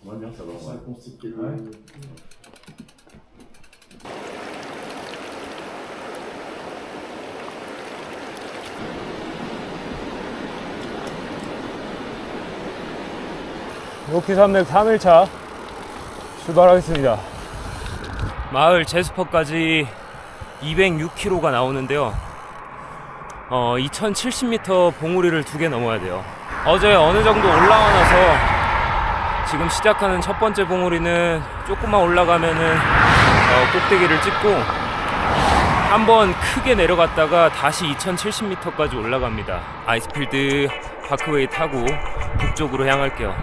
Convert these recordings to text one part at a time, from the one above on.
Moi bien, ça va. Ça a constitué le... Ouais. 로키 산맥 3일차 출발하겠습니다. 마을 제스퍼까지 206km가 나오는데요. 2070m 봉우리를 2개 넘어야 돼요. 어제 어느 정도 올라와 나서 지금 시작하는 첫 번째 봉우리는 조금만 올라가면은 꼭대기를 찍고 한번 크게 내려갔다가 다시 2070m까지 올라갑니다. 아이스필드 파크웨이 타고 북쪽으로 향할게요.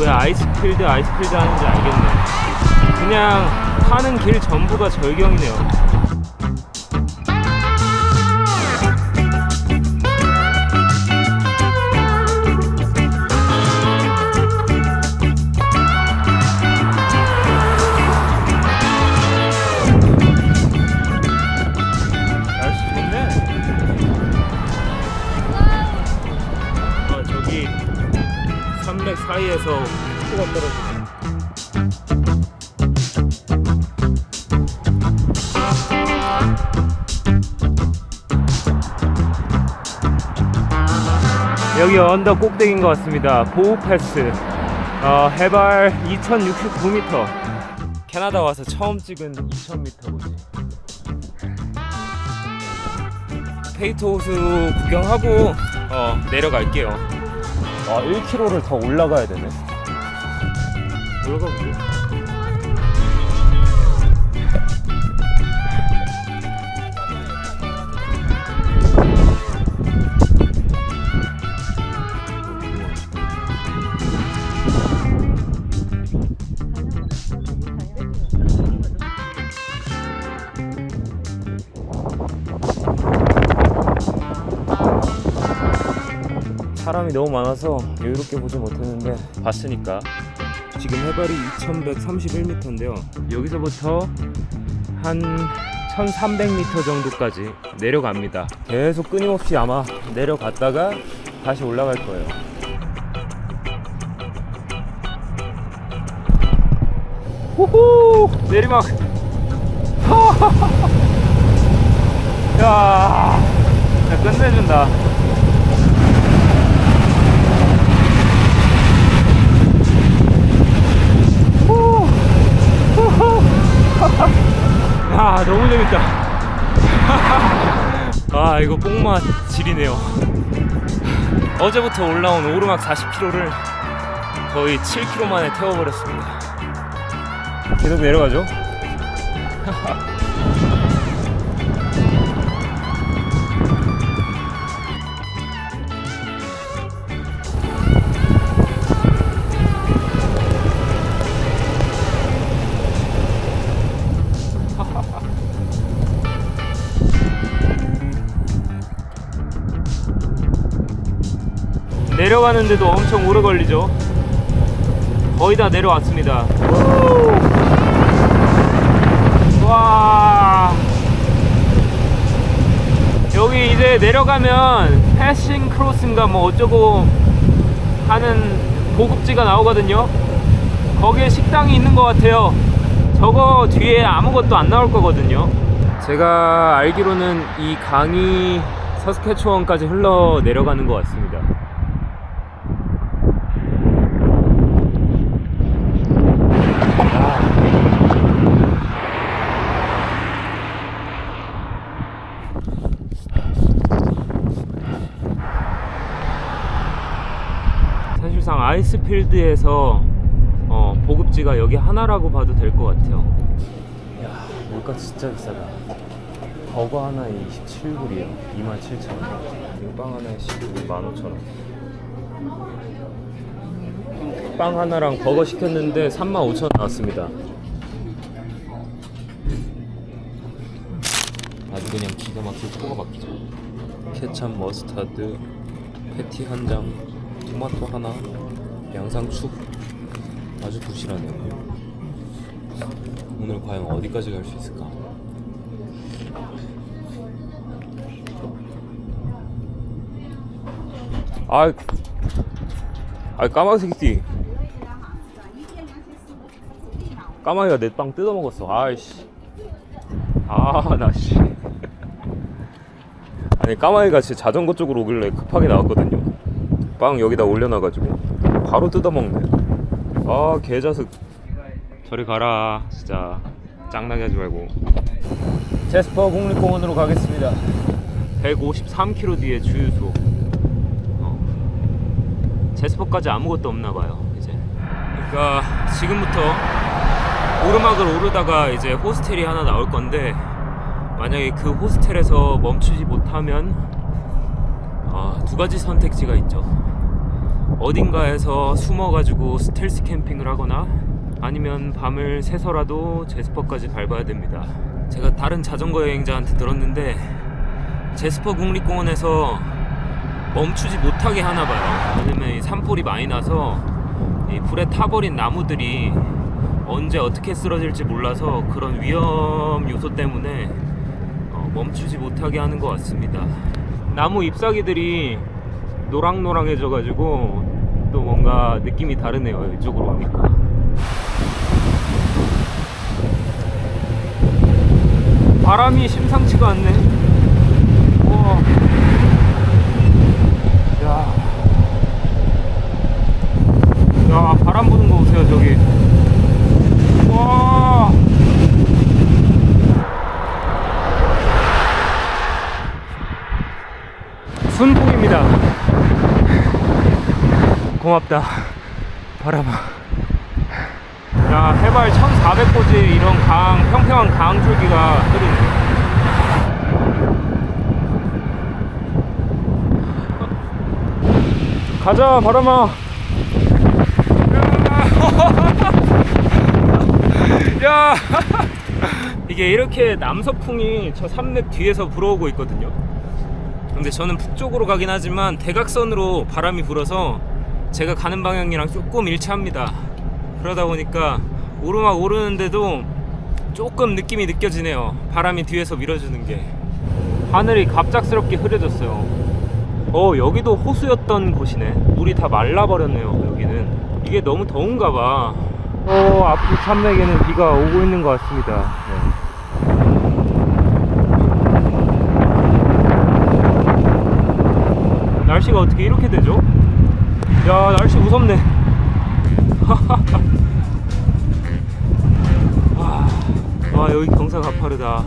왜 아이스필드 하는지 알겠네. 그냥 타는 길 전부가 절경이네요. 날씨 좋네. 저기 산맥 사이에서 폭포가 떨어지네. 여기 언덕 꼭대기인 것 같습니다. 보우 패스. 해발 2069m. 캐나다 와서 처음 찍은 2000m고지. 페이트 호수 구경하고 내려갈게요. 1km를 더 올라가야 되네. 올라가 볼게요. 사람이 너무 많아서 여유롭게 보지 못했는데 봤으니까. 지금 해발이 2131m인데요 여기서부터 한 1300m 정도까지 내려갑니다. 계속 끊임없이 아마 내려갔다가 다시 올라갈 거예요. 후후! 내리막! 야, 끝내준다. 아, 너무 재밌다. 아, 이거 뽕맛 질이네요. 어제부터 올라온 오르막 40km를 거의 7km 만에 태워버렸습니다. 계속 내려가죠. 내려가는데도 엄청 오래 걸리죠. 거의 다 내려왔습니다. 와, 여기 이제 내려가면 패싱 크로스인가 뭐 어쩌고 하는 보급지가 나오거든요. 거기에 식당이 있는 것 같아요. 저거 뒤에 아무것도 안 나올 거거든요. 제가 알기로는 이 강이 서스케추원까지 흘러 내려가는 것 같습니다. 사실상 아이스필드에서 보급지가 여기 하나라고 봐도 될 것 같아요. 야, 물가 진짜 비싸다. 버거 하나에 27불이에요. 27,000원. 빵 하나에 15,000원. 빵 하나랑 버거 시켰는데 35,000원 나왔습니다. 아주 그냥 기가 막히게 코가 막히죠. 케찹, 머스타드, 패티 한 장, 토마토 하나, 양상추. 아주 부실하네요. 오늘 과연 어디까지 갈 수 있을까? 까마귀 새끼. 까마귀가 내 빵 뜯어먹었어. 아이씨. 나 씨. 아니, 까마귀가 제 자전거 쪽으로 오길래 급하게 나왔거든요. 빵 여기다 올려놔가지고 바로 뜯어먹네. 개자식. 저리 가라. 진짜 짱나게 하지 말고. 제스퍼 국립공원으로 가겠습니다. 153km 뒤에 주유소. 제스퍼까지 아무것도 없나봐요. 이제 그러니까 지금부터 오르막을 오르다가 이제 호스텔이 하나 나올 건데, 만약에 그 호스텔에서 멈추지 못하면 두 가지 선택지가 있죠. 어딘가에서 숨어가지고 스텔스 캠핑을 하거나, 아니면 밤을 새서라도 제스퍼까지 밟아야 됩니다. 제가 다른 자전거 여행자한테 들었는데 제스퍼 국립공원에서 멈추지 못하게 하나봐요. 왜냐면 이 산불이 많이 나서 이 불에 타버린 나무들이 언제 어떻게 쓰러질지 몰라서 그런 위험 요소 때문에 멈추지 못하게 하는 것 같습니다. 나무 잎사귀들이 노랑노랑해져가지고 또 뭔가 느낌이 다르네요. 이쪽으로 오니까. 바람이 심상치가 않네. 우와. 야, 바람 부는 거 보세요, 저기. 와. 순풍입니다. 고맙다, 바람아. 야, 해발 1400고지 이런 평평한 강줄기가 흐르네. 가자, 바람아. 야, 이게 이렇게 남서풍이 저 산맥 뒤에서 불어오고 있거든요. 근데 저는 북쪽으로 가긴 하지만 대각선으로 바람이 불어서 제가 가는 방향이랑 조금 일치합니다. 그러다 보니까 오르막 오르는데도 조금 느낌이 느껴지네요. 바람이 뒤에서 밀어주는 게. 하늘이 갑작스럽게 흐려졌어요. 여기도 호수였던 곳이네. 물이 다 말라버렸네요. 여기는 이게 너무 더운가봐. 앞쪽 산맥에는 비가 오고 있는 것 같습니다. 네. 날씨가 어떻게 이렇게 되죠? 야, 날씨 무섭네. 여기 경사 가파르다.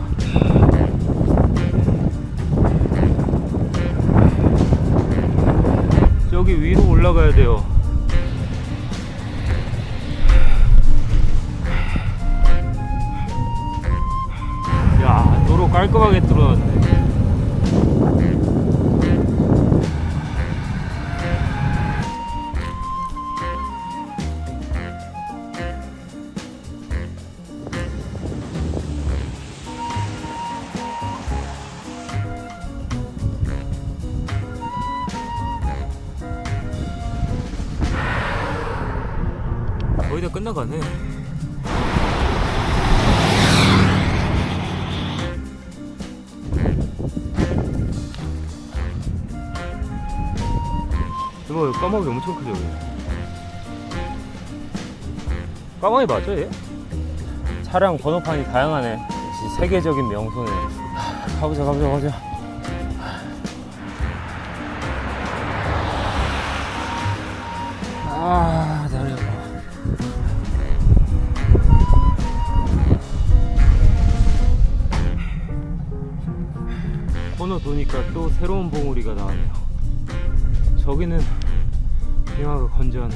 저기 위로 올라가야 돼요. 야, 도로 깔끔하게 뚫어놨네. 거의 다 끝나가네. 이거 까마귀 엄청 크죠? 까마귀 맞아 얘? 차량 번호판이 다양하네. 세계적인 명소네. 가보자. 다리 아파. 코너 도니까 또 새로운 봉우리가 나왔네요. 저기는 빙하가 건조하네.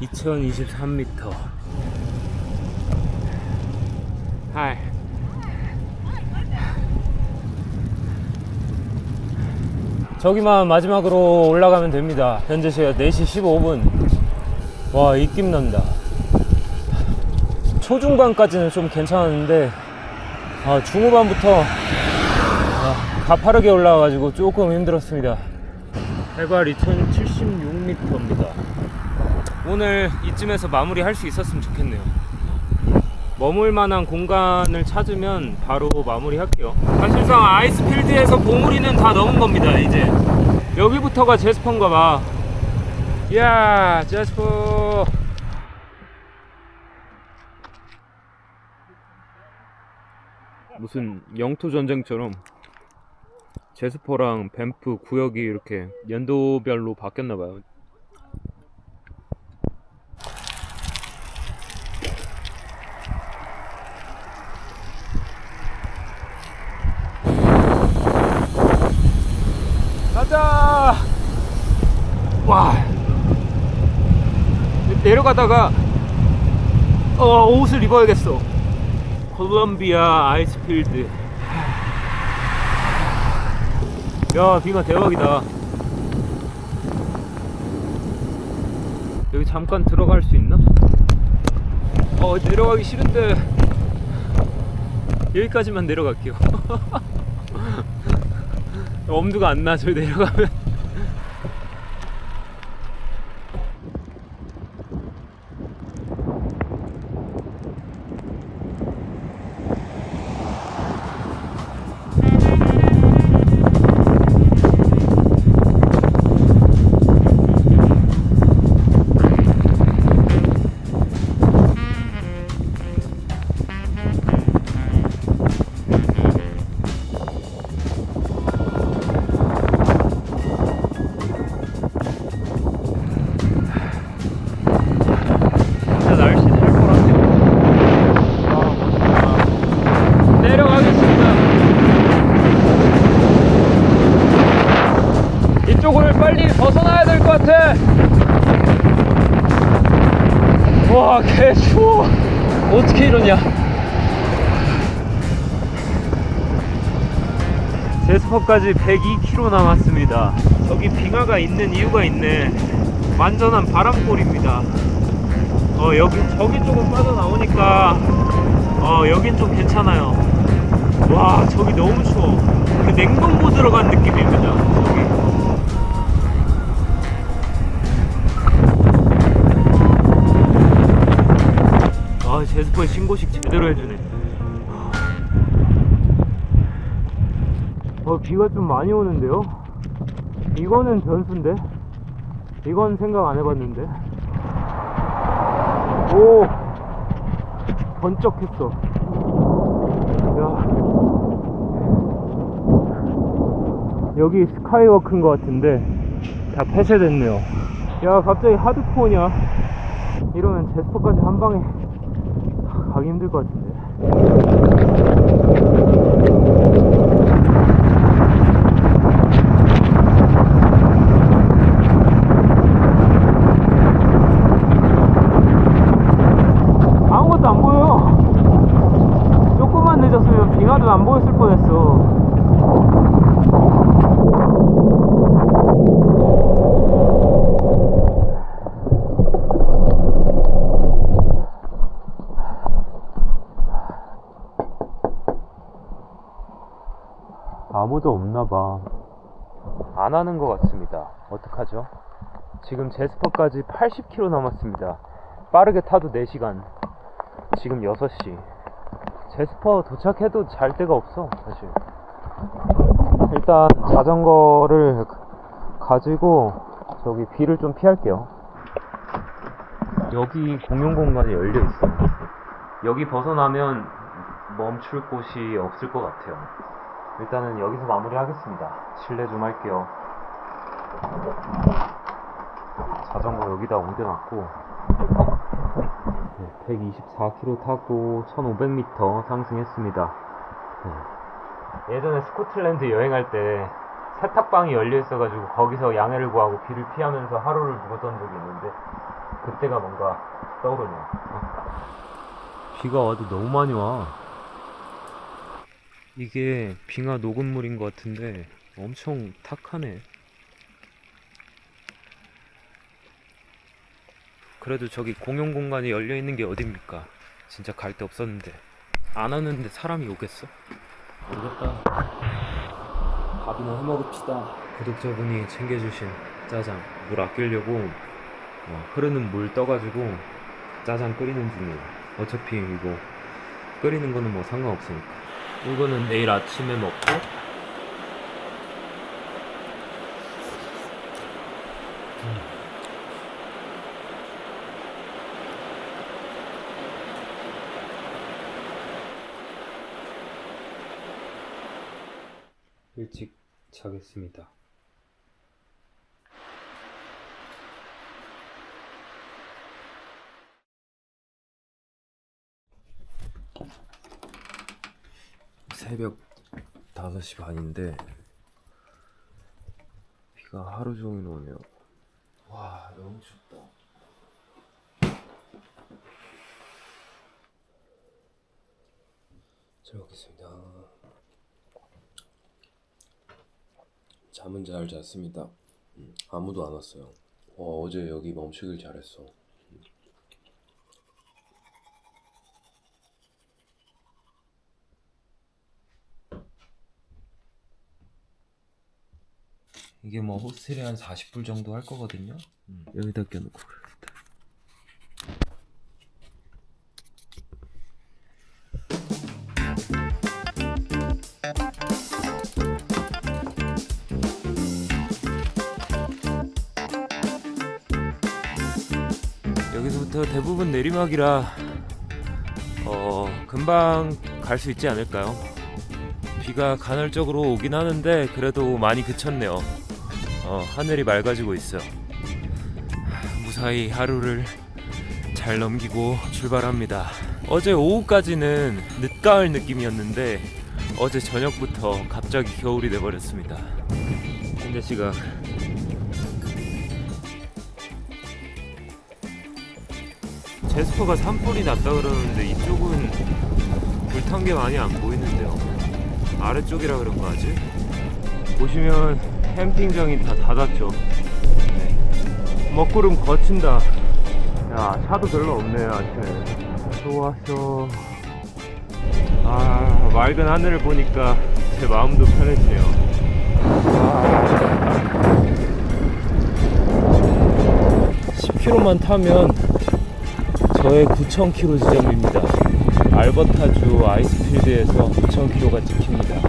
2023m. 하이. 저기만 마지막으로 올라가면 됩니다. 현재 시각 4시 15분. 와, 입김 납니다. 초중반까지는 좀 괜찮았는데 중후반부터 가파르게 올라와가지고 조금 힘들었습니다. 해발 2076m입니다. 오늘 이쯤에서 마무리 할 수 있었으면 좋겠네요. 머물 만한 공간을 찾으면 바로 마무리할게요. 사실상 아이스필드에서 봉우리는 다 넘은 겁니다. 이제 여기부터가 제스퍼인가 봐. 이야, 제스퍼. 무슨 영토 전쟁처럼 제스퍼랑 밴프 구역이 이렇게 연도별로 바뀌었나 봐요. 가자! 와! 내려가다가 옷을 입어야겠어. 콜롬비아 아이스필드. 야, 빙하 대박이다. 여기 잠깐 들어갈 수 있나? 내려가기 싫은데 여기까지만 내려갈게요. 엄두가 안 나, 저기 내려가면. 이쪽을 빨리 벗어나야 될 것 같아. 와, 개 추워. 어떻게 이러냐. 제스퍼까지 102km 남았습니다. 저기 빙하가 있는 이유가 있네. 완전한 바람골입니다. 저기 조금 빠져나오니까 여긴 좀 괜찮아요. 와, 저기 너무 추워. 그 냉동고 들어간 느낌입니다. 저기. 제스퍼의 신고식 제대로 해주네. 비가 좀 많이 오는데요? 이거는 변수인데? 이건 생각 안 해봤는데? 오! 번쩍했어. 야. 여기 스카이워크인 것 같은데 다 폐쇄됐네요. 야, 갑자기 하드코어냐? 이러면 제스퍼까지 한 방에 가기 힘들 것 같은데. 아무것도 안 보여. 조금만 늦었으면 빙하도 안 보였을 뻔했어. 아무도 없나봐. 안 하는 것 같습니다. 어떡하죠? 지금 제스퍼까지 80km 남았습니다. 빠르게 타도 4시간. 지금 6시. 제스퍼 도착해도 잘 데가 없어, 사실. 일단 자전거를 가지고 저기 비를 좀 피할게요. 여기 공용 공간이 열려 있어. 여기 벗어나면 멈출 곳이 없을 것 같아요. 일단은 여기서 마무리 하겠습니다. 실내 좀 할게요. 자전거 여기다 옮겨놨고 124km 타고 1500m 상승했습니다. 예전에 스코틀랜드 여행할 때 세탁방이 열려 있어가지고 거기서 양해를 구하고 비를 피하면서 하루를 묵었던 적이 있는데 그때가 뭔가 떠오르네요. 비가 와도 너무 많이 와. 이게 빙하 녹음물인 것 같은데 엄청 탁하네. 그래도 저기 공용 공간이 열려 있는 게 어딥니까? 진짜 갈 데 없었는데. 안 하는데 사람이 오겠어? 모르겠다. 밥이나 해먹읍시다. 구독자분이 챙겨주신 짜장 물 아끼려고 흐르는 물 떠가지고 짜장 끓이는 중이에요. 어차피 이거 끓이는 거는 뭐 상관없으니까. 이거는 내일 아침에 먹고, 일찍 자겠습니다. 새벽 5시 반인데 비가 하루 종일 오네요. 와, 너무 춥다. 잘 먹겠습니다. 잠은 잘 잤습니다. 아무도 안 왔어요. 어제 여기 멈추길 잘했어. 이게 뭐 호스텔에 한 40불 정도 할 거거든요. 여기다 껴놓고 그래야겠다. 여기서부터 대부분 내리막이라 금방 갈 수 있지 않을까요? 비가 간헐적으로 오긴 하는데 그래도 많이 그쳤네요. 하늘이 맑아지고 있어요. 무사히 하루를 잘 넘기고 출발합니다. 어제 오후까지는 늦가을 느낌이었는데 어제 저녁부터 갑자기 겨울이 돼버렸습니다. 현재 시각 제스퍼가 산불이 났다 그러는데 이쪽은 불탄 게 많이 안 보이는데요. 아래쪽이라 그런가 아직? 보시면 캠핑장이 다 닫았죠. 네. 먹구름 거친다. 야, 차도 별로 없네요. 아침에 좋았어. 맑은 하늘을 보니까 제 마음도 편해지네요. 10km만 타면 저의 9,000km 지점입니다. 알버타주 아이스필드에서 9,000km가 찍힙니다.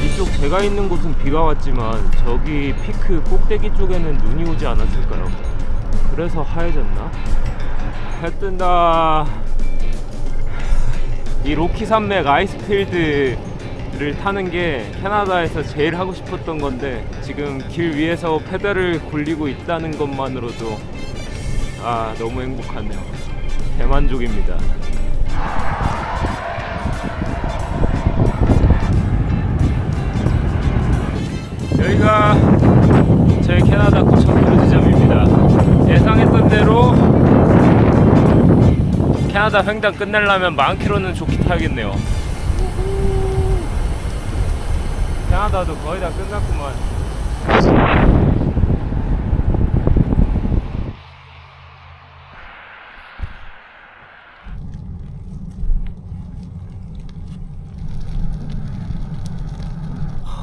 이쪽 제가 있는 곳은 비가 왔지만 저기 피크 꼭대기 쪽에는 눈이 오지 않았을까요? 그래서 하얘졌나? 해 뜬다. 이 로키 산맥 아이스필드를 타는 게 캐나다에서 제일 하고 싶었던 건데 지금 길 위에서 페달을 굴리고 있다는 것만으로도 너무 행복하네요. 대만족입니다. 여기가 제 캐나다 9,000km 지점입니다. 예상했던 대로 캐나다 횡단 끝내려면 10,000km는 좋게 타야겠네요. 캐나다도 거의 다 끝났구만.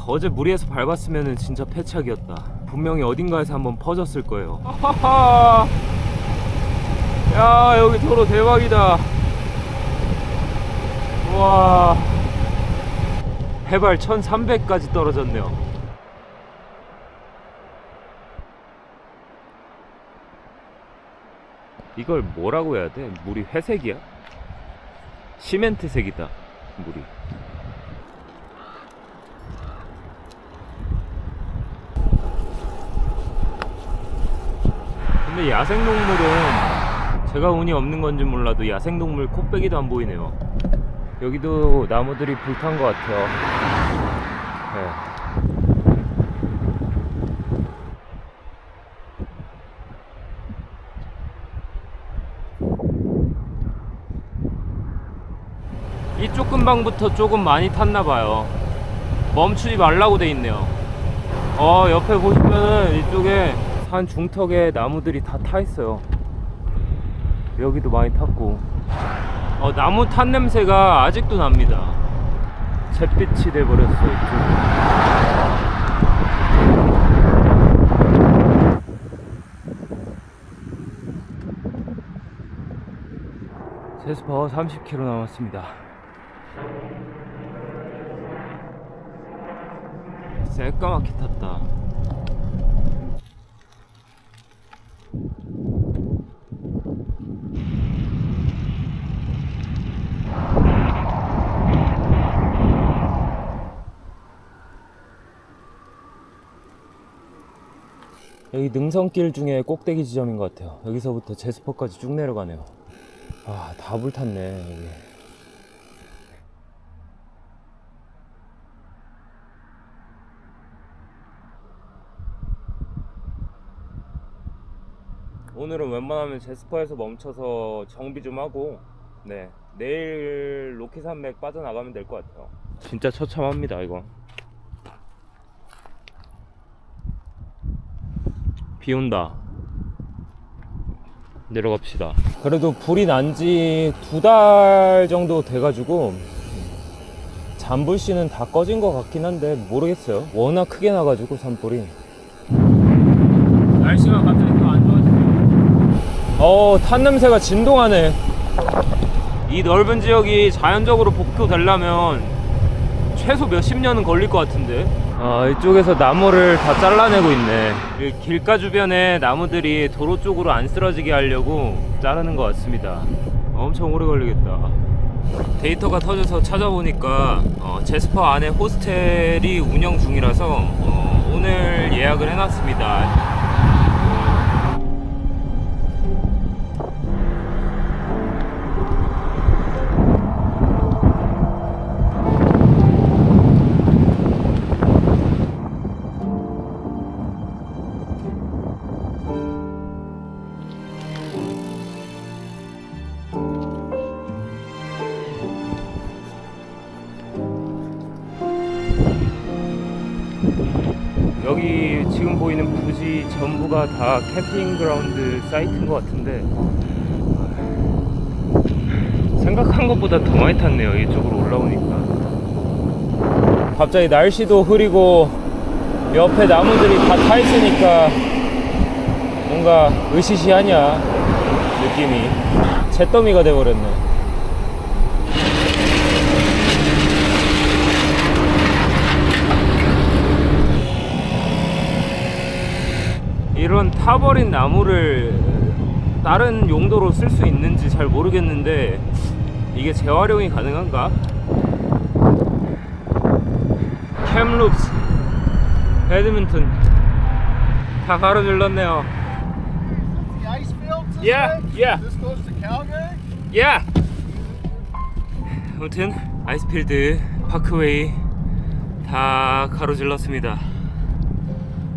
어제 무리해서 밟았으면 진짜 패착이었다. 분명히 어딘가에서 한번 퍼졌을 거예요. 야, 여기 도로 대박이다. 와, 해발 1300까지 떨어졌네요. 이걸 뭐라고 해야 돼? 물이 회색이야? 시멘트색이다, 물이. 근데 야생동물은 제가 운이 없는 건지 몰라도 야생동물 코빼기도 안 보이네요. 여기도 나무들이 불탄 것 같아요. 네. 이쪽 근방부터 조금 많이 탔나봐요. 멈추지 말라고 돼 있네요. 옆에 보시면은 이쪽에 산 중턱에 나무들이 다 타 있어요. 여기도 많이 탔고 나무 탄 냄새가 아직도 납니다. 잿빛이 돼버렸어 이쪽. 제스퍼 30km 남았습니다. 새까맣게 탔다. 여기 능선길 중에 꼭대기 지점인 것 같아요. 여기서부터 제스퍼까지 쭉 내려가네요. 아, 다 불탔네 여기. 오늘은 웬만하면 제스퍼에서 멈춰서 정비 좀 하고, 네, 내일 로키 산맥 빠져나가면 될 것 같아요. 진짜 처참합니다 이거. 비 온다. 내려갑시다. 그래도 불이 난 지 2달 정도 돼가지고 잔불씨는 다 꺼진 것 같긴 한데 모르겠어요. 워낙 크게 나가지고 산불이. 날씨가 갑자기 또 안 좋아지네요. 탄 냄새가 진동하네. 이 넓은 지역이 자연적으로 복도되려면 최소 몇십 년은 걸릴 것 같은데. 이쪽에서 나무를 다 잘라내고 있네. 길가 주변에 나무들이 도로 쪽으로 안 쓰러지게 하려고 자르는 것 같습니다. 엄청 오래 걸리겠다. 데이터가 터져서 찾아보니까 제스퍼 안에 호스텔이 운영 중이라서 오늘 예약을 해놨습니다. 여기 지금 보이는 부지 전부가 다 캠핑 그라운드 사이트인 것 같은데 생각한 것보다 더 많이 탔네요. 이쪽으로 올라오니까. 갑자기 날씨도 흐리고 옆에 나무들이 다 타 있으니까 뭔가 으시시하냐 느낌이. 잿더미가 돼버렸네. 이런 타버린 나무를 다른 용도로 쓸 수 있는지 잘 모르겠는데 이게 재활용이 가능한가? 캠룹스, 배드민턴 다 가로질렀네요. Yeah, yeah. This goes to Calgary? Yeah. 아무튼 아이스필드, 파크웨이 다 가로질렀습니다.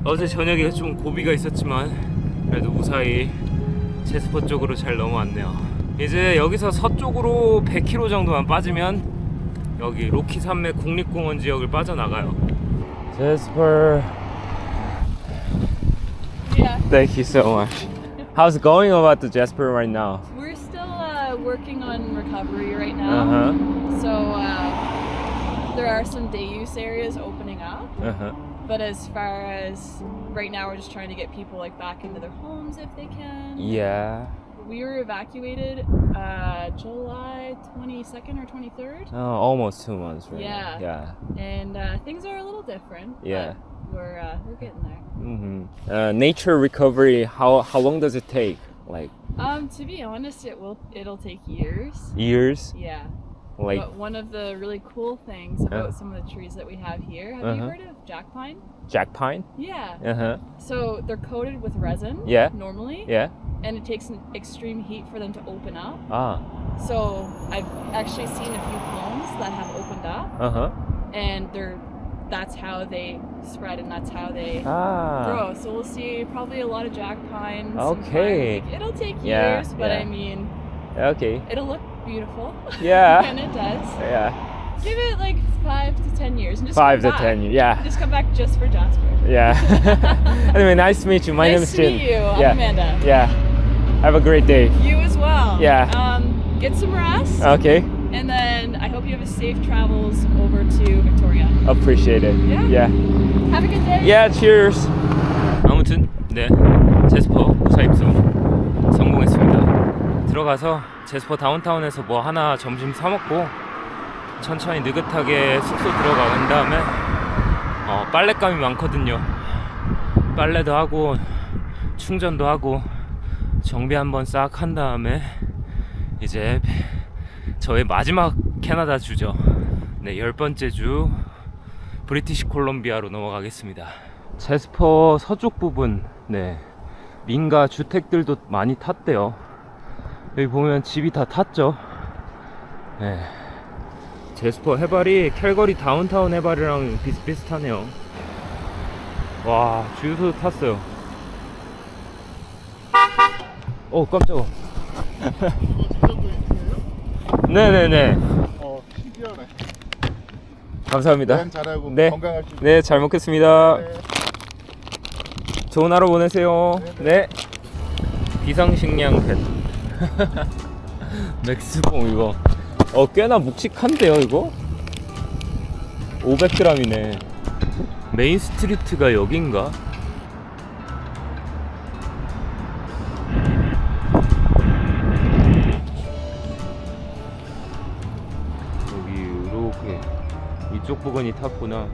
어제 저녁에 좀 고비가 있었지만 그래도 무사히 제스퍼 쪽으로 잘 넘어왔네요. 이제 여기서 서쪽으로 100km 정도만 빠지면 여기 로키 산맥 국립공원 지역을 빠져나가요. 제스퍼. Yeah. Thank you so much. How's it going about the Jasper right now? We're still working on recovery right now. So there are some day use areas opening up. But as far as right now, we're just trying to get people like back into their homes if they can. Yeah. We were evacuated July 22nd or 23rd. Almost 2 months, right? Yeah. Yeah. And things are a little different. Yeah. But we're getting there. Nature recovery. How long does it take? Like To be honest, it'll take years. years? Yeah. Like But one of the really cool things about some of the trees that we have here, have you heard of jack pine? jack pine? Yeah. So they're coated with resin Yeah. normally, Yeah. and it takes an extreme heat for them to open up. Ah. So I've actually seen a few clones that have opened up, and that's how they spread and that's how they grow. So we'll see probably a lot of jack pines. and Okay. pine. Like, it'll take Yeah, years, but yeah. I mean, Okay. it'll look beautiful. Yeah. And it does. Yeah. Give it like 5 to 10 years and just 5 come to back. 10 years. Yeah. Just come back just for Jasper. Yeah. Anyway, nice to meet you. My name Nice is to Jin. meet you. I'm Yeah. Amanda. Yeah. Have a great day. You as well. Yeah. Get some rest. Okay. And then I hope you have a safe travels over to Victoria. Appreciate it. Yeah. Yeah. Have a good day. Yeah. Cheers. 아무튼 네 제스퍼 무사 입성 성공했습니다. 들어가서 제스퍼 다운타운에서 뭐 하나 점심 사 먹고 천천히 느긋하게 숙소 들어간 다음에 빨랫감이 많거든요. 빨래도 하고 충전도 하고 정비 한번 싹 한 다음에 이제 저의 마지막 캐나다 주죠. 네, 10번째 주 브리티시 콜롬비아로 넘어가겠습니다. 제스퍼 서쪽 부분, 네, 민가 주택들도 많이 탔대요. 여기 보면 집이 다 탔죠. 네. 제스퍼 해발이 캘거리 다운타운 해발이랑 비슷비슷하네요. 와, 주유소도 탔어요. 깜짝아. 네네네. 신기하네. 감사합니다. 여행 잘하고 네. 건강하시고. 네, 잘 먹겠습니다. 네. 좋은 하루 보내세요. 네. 비상식량 펫. 맥스봉 이거. 꽤나 묵직한데요, 이거? 500g이네. 메인 스트리트가 여긴가? 여기 이렇게 이쪽 부분이 탔구나.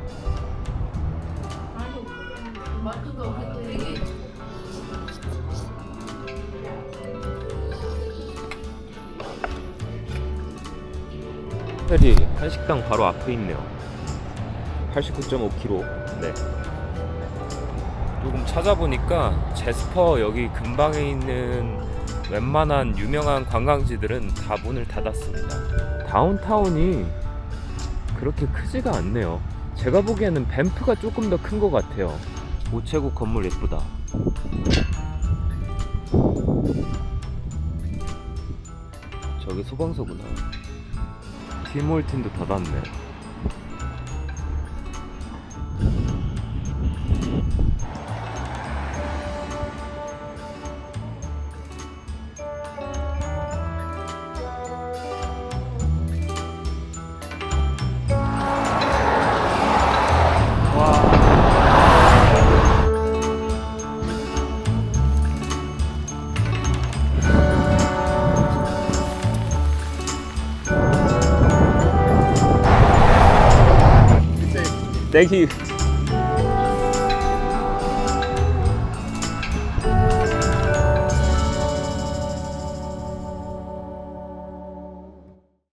호텔이 한식당 바로 앞에 있네요. 89.5km. 네. 조금 찾아보니까 제스퍼 여기 근방에 있는 웬만한 유명한 관광지들은 다 문을 닫았습니다. 다운타운이 그렇게 크지가 않네요. 제가 보기에는 밴프가 조금 더 큰 것 같아요. 우체국 건물 예쁘다. 저기 소방서구나. 팀홀튼도 닫았네. Thank you.